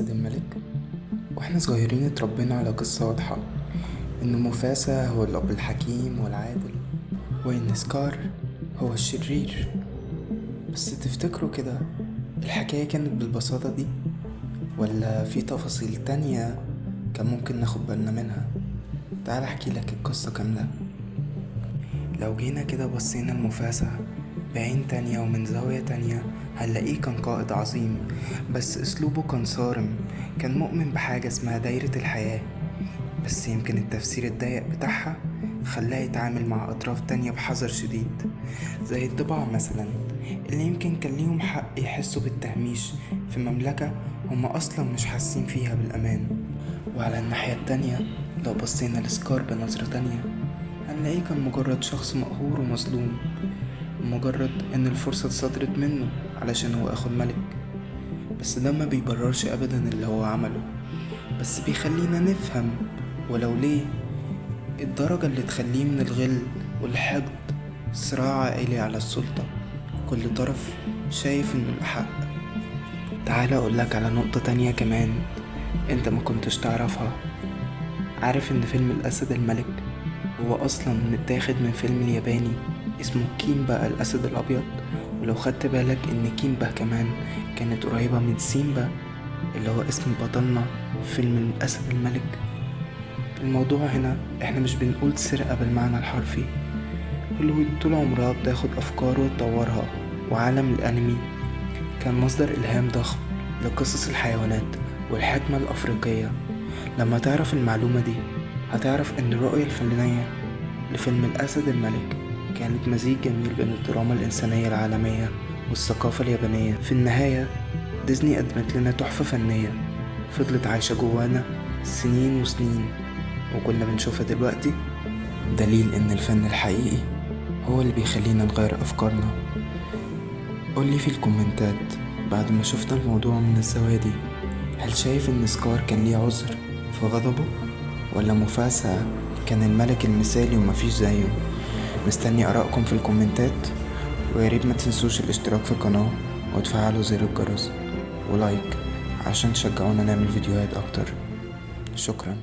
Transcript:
الأسد الملك. واحنا صغيرين اتربينا على قصة واضحة إن موفاسا هو الأب الحكيم والعادل، وإن سكار هو الشرير. بس تفتكروا كده الحكاية كانت بالبساطة دي، ولا في تفاصيل تانية كان ممكن ناخد بالنا منها؟ تعال احكي لك القصة كاملة. لو جينا كده بصينا لموفاسا بعين تانية ومن زاوية تانية هنلاقيه كان قائد عظيم، بس اسلوبه كان صارم. كان مؤمن بحاجة اسمها دايرة الحياة، بس يمكن التفسير الضيق بتاعها خلاه يتعامل مع أطراف تانية بحذر شديد، زي الضباع مثلا اللي يمكن كان ليهم حق يحسوا بالتهميش في مملكة هم أصلا مش حاسين فيها بالأمان. وعلى الناحية التانية لو بصينا لسكار بنظرة تانية هنلاقيه كان مجرد شخص مقهور ومظلوم، مجرد ان الفرصة اتصدرت منه علشان هو اخو الملك. بس ده ما بيبررش ابدا اللي هو عمله، بس بيخلينا نفهم ولو ليه الدرجة اللي تخليه من الغل والحقد صراع عائلي على السلطة، كل طرف شايف انه الأحق. تعال اقولك على نقطة تانية كمان انت ما كنتش تعرفها. عارف ان فيلم الاسد الملك هو اصلا متاخد من فيلم الياباني اسمه كيمبا الاسد الابيض؟ ولو خدت بالك ان كيمبا كمان كانت قريبة من سيمبا اللي هو اسم بطلنا في فيلم الاسد الملك. الموضوع هنا احنا مش بنقول سرقة بالمعنى الحرفي، هوليوود طول عمرها بتاخد افكار وتطورها، وعالم الانمي كان مصدر الهام ضخم لقصص الحيوانات والحكمة الافريقية. لما تعرف المعلومة دي هتعرف ان الرؤية الفنية لفيلم الاسد الملك كانت مزيج جميل بين الدراما الانسانية العالمية والثقافة اليابانية. في النهاية ديزني قدمت لنا تحفة فنية فضلت عايشة جوانا سنين وسنين وكنا بنشوفها دلوقتي، دليل ان الفن الحقيقي هو اللي بيخلينا نغير افكارنا. قولي في الكومنتات بعد ما شفنا الموضوع من الزاوية دي، هل شايف ان سكار كان ليه عذر في غضبه، ولا موفاسا كان الملك المثالي ومفيش زيه؟ مستني آرائكم في الكومنتات، وياريت ما تنسوش الاشتراك في القناة وتفعلوا زر الجرس ولايك عشان تشجعونا نعمل فيديوهات اكتر. شكرا.